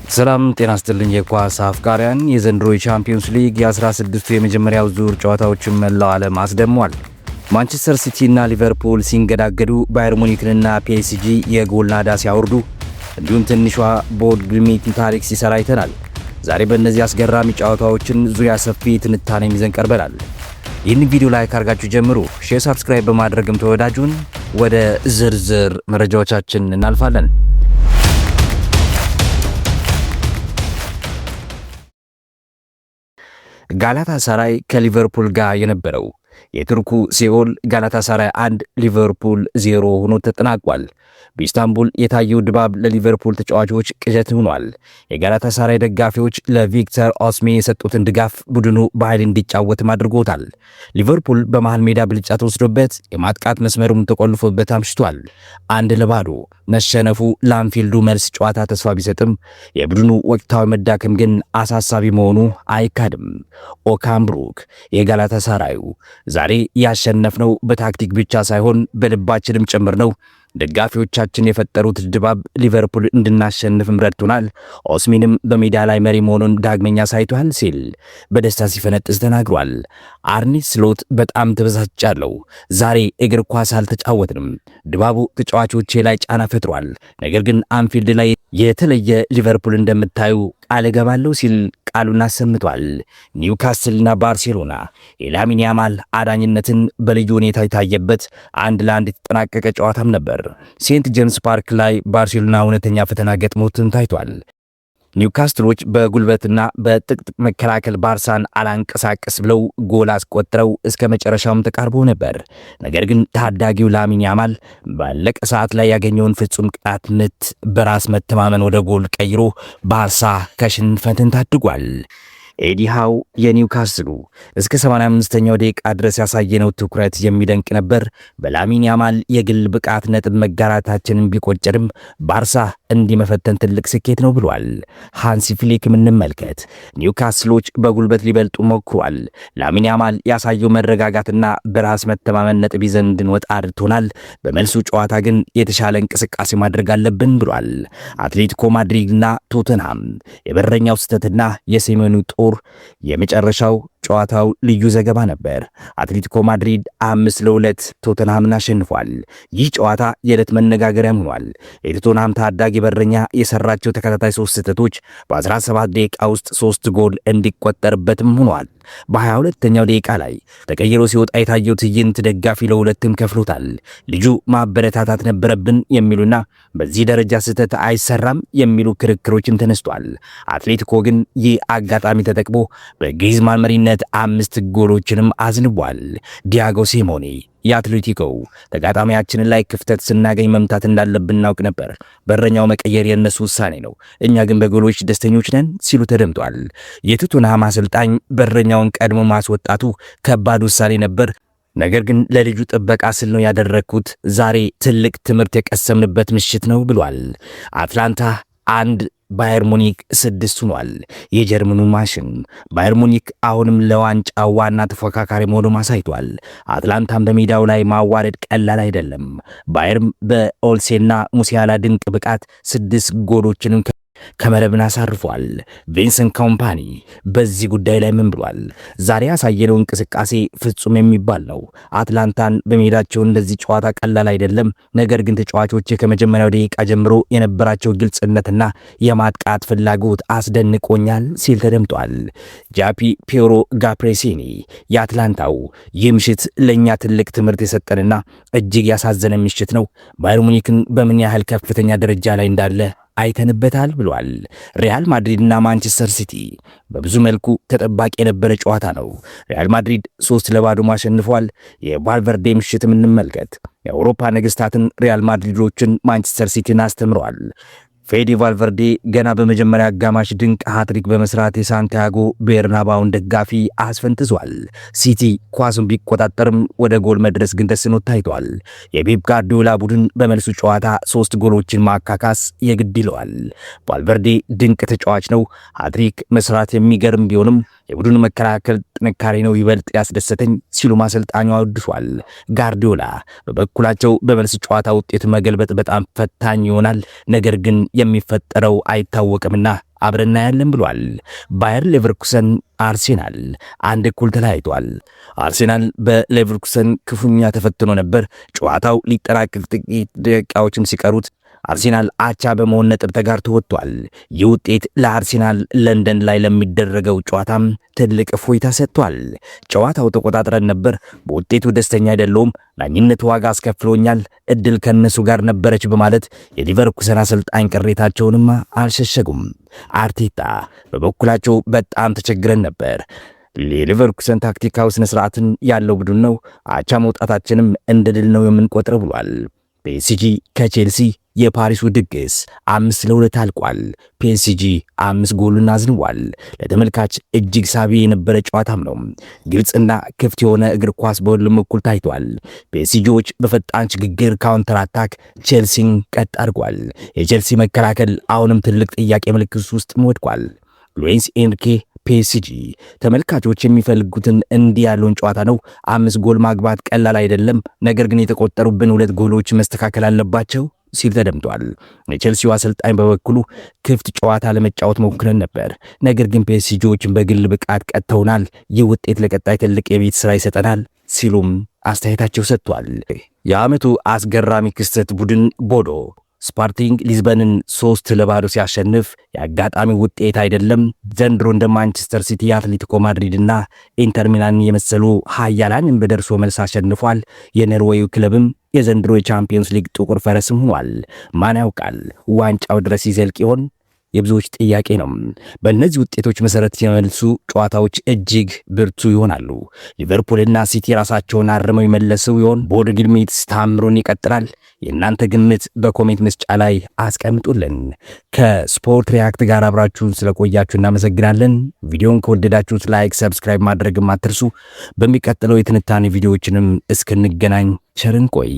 ሰላም ጤና ይስጥልኝ የኳስ አፍቃሪያን። የዘንድሮ የቻምፒየንስ ሊግ የ16ቱ የመጀመሪያው ዙር ጨዋታዎችን መላው ዓለም አስደምሟል። ማንቸስተር ሲቲ እና ሊቨርፑል ሲንገዳገዱ፣ ባየር ሙኒክና ፒኤስጂ የጎል ናዳ ሲያወርዱ፣ እንዲሁም ትንሿ ቦርድ ግሪሚት ታሪክ ሲሰራ አይተናል። ዛሬ በእነዚህ አስገራሚ ጨዋታዎችን ዙሪያ ሰፊ ትንታኔ ይዘን ቀርበናል። ይህን ቪዲዮ ላይክ አድርጋችሁ ጀምሩ፣ ሼር፣ ሰብስክራይብ በማድረግም ተወዳጁን። ወደ ዝርዝር መረጃዎቻችን እናልፋለን። ጋላታሳራይ ከሊቨርፑል ጋር የነበረው የቱርኩ ሲኦል ጋላታሳራይ 1 ሊቨርፑል 0 ሆኖ ተጠናቋል። በኢስታንቡል የታየው ድባብ ለሊቨርፑል ተጫዋቾች ቅዠት ሆኗል። የጋላታሳራይ ደጋፊዎች ለቪክተር ኦስሜ የሰጡትን ድጋፍ ቡድኑ በኃይል እንዲጫወትም አድርጎታል። ሊቨርፑል በመሃል ሜዳ ብልጫ ተወስዶበት የማጥቃት መስመሩም ተቆልፎበት አምሽቷል። 1-0 መሸነፉ ለአንፊልዱ መልስ ጨዋታ ተስፋ ቢሰጥም የቡድኑ ወቅታዊ መዳከም ግን አሳሳቢ መሆኑ አይካድም። ኦካም ብሩክ የጋላታሳራዩ ዛሬ ያሸነፍነው በታክቲክ ብቻ ሳይሆን በልባችንም ጭምር ነው። ደጋፊዎቻችን የፈጠሩት ድባብ ሊቨርፑል እንድናሸንፍም ረድቶናል። ኦስሚንም በሜዳ ላይ መሪ መሆኑን ዳግመኛ ሳይቷል ሲል በደስታ ሲፈነጥዝ ተናግሯል። አርኔ ስሎት በጣም ተበሳጭቻለሁ። ዛሬ እግር ኳስ አልተጫወትንም። ድባቡ ተጫዋቾቼ ላይ ጫና ፈጥሯል። ነገር ግን አንፊልድ ላይ የተለየ ሊቨርፑል እንደምታዩ ቃል እገባለሁ ሲል ቃሉን አሰምቷል። ኒውካስልና ባርሴሎና የላሚን ያማል አዳኝነትን በልዩ ሁኔታ የታየበት 1-1 የተጠናቀቀ ጨዋታም ነበር። ሴንት ጄምስ ፓርክ ላይ ባርሴሎና እውነተኛ ፈተና ገጥሞትን ታይቷል። ኒውካስትሎች በጉልበትና በጥቅጥቅ መከላከል ባርሳን አላንቀሳቀስ ብለው ጎል አስቆጥረው እስከ መጨረሻውም ተቃርበው ነበር። ነገር ግን ታዳጊው ላሚን ያማል ባለቀ ሰዓት ላይ ያገኘውን ፍጹም ቅጣት ምት በራስ መተማመን ወደ ጎል ቀይሮ ባርሳ ከሽንፈትን ታድጓል። ኤዲ ሃው የኒውካስሉ እስከ 85ኛው ደቂቃ ድረስ ያሳየነው ትኩረት የሚደንቅ ነበር። በላሚን ያማል የግል ብቃት ነጥብ መጋራታችንን ቢቆጨርም ባርሳ እንዲመፈተን ትልቅ ስኬት ነው ብሏል። ሃንሲ ፍሊክ እንመልከት። ኒውካስሎች በጉልበት ሊበልጡ ሞክሯል። ላሚን ያማል ያሳየው መረጋጋትና በራስ መተማመን ነጥብ ይዘን እንድንወጣ አድርቶናል። በመልሱ ጨዋታ ግን የተሻለ እንቅስቃሴ ማድረግ አለብን ብሏል። አትሌቲኮ ማድሪድና ቶተንሃም የበረኛው ስህተትና የሰሜኑ ጦር የመጨረሻው ጨዋታው ልዩ ዘገባ ነበር። አትሌቲኮ ማድሪድ 5-2 ቶተንሃምን አሸንፏል። ይህ ጨዋታ የዕለት መነጋገሪያም ሆኗል። የቶተንሃም ታዳጊ በረኛ የሰራቸው ተከታታይ 3 ስህተቶች በ17 ደቂቃ ውስጥ 3 ጎል እንዲቆጠርበትም ሆኗል። በ22ኛው ደቂቃ ላይ ተቀይሮ ሲወጣ የታየው ትዕይንት ደጋፊ ለሁለትም ከፍሎታል። ልጁ ማበረታታት ነበረብን የሚሉና በዚህ ደረጃ ስህተት አይሰራም የሚሉ ክርክሮችም ተነስቷል። አትሌቲኮ ግን ይህ አጋጣሚ ተጠቅሞ በግሪዝማን መሪነት 5 ጎሎችንም አዝንቧል። ዲያጎ ሲሞኔ የአትሌቲኮ ተጋጣሚያችንን ላይ ክፍተት ስናገኝ መምታት እንዳለብን እናውቅ ነበር። በረኛው መቀየር የነሱ ውሳኔ ነው፣ እኛ ግን በጎሎች ደስተኞች ነን ሲሉ ተደምጧል። የቶተንሃም አሰልጣኝ በረኛውን ቀድሞ ማስወጣቱ ከባድ ውሳኔ ነበር፣ ነገር ግን ለልጁ ጥበቃ ስል ነው ያደረግኩት። ዛሬ ትልቅ ትምህርት የቀሰምንበት ምሽት ነው ብሏል። አትላንታ 1 ባየር ሙኒክ 6 ሆኗል። የጀርመኑ ማሽን ባየር ሙኒክ አሁንም ለዋንጫ ዋና ተፎካካሪ መሆኑን አሳይቷል። አትላንታም በሜዳው ላይ ማዋረድ ቀላል አይደለም። ባየርም በኦልሴና ሙሲያላ ድንቅ ብቃት 6 ጎሎችንም ከመረብን አሳርፏል። ቪንሰንት ኮምፓኒ በዚህ ጉዳይ ላይ ምን ብሏል? ዛሬ ያሳየነው እንቅስቃሴ ፍጹም የሚባል ነው። አትላንታን በሜዳቸው እንደዚህ ጨዋታ ቀላል አይደለም። ነገር ግን ተጫዋቾች ከመጀመሪያው ደቂቃ ጀምሮ የነበራቸው ግልጽነትና የማጥቃት ፍላጎት አስደንቆኛል ሲል ተደምጧል። ጃፒ ፒየሮ ጋፕሬሲኒ የአትላንታው ይህ ምሽት ለእኛ ትልቅ ትምህርት የሰጠንና እጅግ ያሳዘነ ምሽት ነው። ባየር ሙኒክን በምን ያህል ከፍተኛ ደረጃ ላይ እንዳለ አይተንበታል ብሏል። ሪያል ማድሪድና ማንቸስተር ሲቲ በብዙ መልኩ ተጠባቂ የነበረ ጨዋታ ነው። ሪያል ማድሪድ 3-0 አሸንፏል። የቫልቨርዴ ምሽትም እንመልከት። የአውሮፓ ነገስታትን ሪያል ማድሪዶችን ማንቸስተር ሲቲን አስተምረዋል። ፌዲ ቫልቨርዴ ገና በመጀመሪያ አጋማሽ ድንቅ ሃትሪክ በመስራት የሳንቲያጎ ቤርናባውን ደጋፊ አስፈንጥዟል። ሲቲ ኳሱን ቢቆጣጠርም ወደ ጎል መድረስ ግን ተስኖት ታይቷል። የፔፕ ጋርዲዮላ ቡድን በመልሱ ጨዋታ 3 ጎሎችን ማካካስ የግድ ይለዋል። ቫልቨርዴ ድንቅ ተጫዋች ነው። ሃትሪክ መስራት የሚገርም ቢሆንም የቡድኑ መከላከል ጥንካሬ ነው ይበልጥ ያስደሰተኝ ሲሉ ማሰልጣኙ አወድሷል። ጋርዲዮላ በበኩላቸው በመልስ ጨዋታ ውጤት መገልበጥ በጣም ፈታኝ ይሆናል፣ ነገር ግን የሚፈጠረው አይታወቅምና አብረና ያለን ብሏል። ባየር ሌቨርኩሰን አርሴናል 1-1 ተለያይቷል። አርሴናል በሌቨርኩሰን ክፉኛ ተፈትኖ ነበር። ጨዋታው ሊጠናቀቅ ጥቂት ደቂቃዎችም ሲቀሩት አርሴናል አቻ በመሆን ነጥብ ተጋርቶ ወጥቷል። ይህ ውጤት ለአርሴናል ለንደን ላይ ለሚደረገው ጨዋታም ትልቅ እፎይታ ሰጥቷል። ጨዋታው ተቆጣጥረን ነበር፣ በውጤቱ ደስተኛ አይደለሁም፣ ዳኝነት ዋጋ አስከፍሎኛል፣ እድል ከነሱ ጋር ነበረች በማለት የሊቨርኩሰን አሰልጣኝ ቅሬታቸውንም አልሸሸጉም። አርቴታ በበኩላቸው በጣም ተቸግረን ነበር፣ የሊቨርኩሰን ታክቲካዊ ስነ ስርዓትን ያለው ቡድን ነው፣ አቻ መውጣታችንም እንደ ድል ነው የምንቆጥረው ብሏል። ፒኤስጂ ከቼልሲ የፓሪሱ ድግስ 5-2 አልቋል። ፒኤስጂ 5 ጎልን አዝንቧል። ለተመልካች እጅግ ሳቢ የነበረ ጨዋታም ነው። ግልጽና ክፍት የሆነ እግር ኳስ በሁሉም እኩል ታይቷል። ፒኤስጂዎች በፈጣን ሽግግር ካውንተር አታክ ቼልሲን ቀጥ አድርጓል። የቼልሲ መከላከል አሁንም ትልቅ ጥያቄ ምልክት ውስጥ ወድቋል። ሉዊስ ኤንሪኬ ፒኤስጂ ተመልካቾች የሚፈልጉትን እንዲህ ያለውን ጨዋታ ነው። 5 ጎል ማግባት ቀላል አይደለም፣ ነገር ግን የተቆጠሩብን 2 ጎሎች መስተካከል አለባቸው ሲል ተደምጧል። የቼልሲው አሰልጣኝ በበኩሉ ክፍት ጨዋታ ለመጫወት ሞክረን ነበር፣ ነገር ግን ፒኤስጂዎችን በግል ብቃት ቀጥተውናል። ይህ ውጤት ለቀጣይ ትልቅ የቤት ስራ ይሰጠናል ሲሉም አስተያየታቸው ሰጥቷል። የዓመቱ አስገራሚ ክስተት ቡድን ቦዶ ስፖርቲንግ ሊዝበንን 3-0 ሲያሸንፍ የአጋጣሚ ውጤት አይደለም። ዘንድሮ እንደ ማንቸስተር ሲቲ፣ አትሌቲኮ ማድሪድ እና ኢንተር ሚላን የመሰሉ ኃያላንን በደርሶ መልስ አሸንፏል። የኖርዌዩ ክለብም የዘንድሮ የቻምፒየንስ ሊግ ጥቁር ፈረስም ሆኗል። ማን ያውቃል ዋንጫው ድረስ ይዘልቅ ይሆን? የብዙዎች ጥያቄ ነው። በእነዚህ ውጤቶች መሰረት የመልሱ ጨዋታዎች እጅግ ብርቱ ይሆናሉ። ሊቨርፑልና ሲቲ ራሳቸውን አርመው ይመለሱ ይሆን? ቦርድ ግምት ታምሩን ይቀጥላል። የእናንተ ግምት በኮሜንት መስጫ ላይ አስቀምጡልን። ከስፖርት ሪያክት ጋር አብራችሁን ስለቆያችሁ እናመሰግናለን። ቪዲዮን ከወደዳችሁት ላይክ፣ ሰብስክራይብ ማድረግም አትርሱ። በሚቀጥለው የትንታኔ ቪዲዮዎችንም እስክንገናኝ ቸርን ቆይ።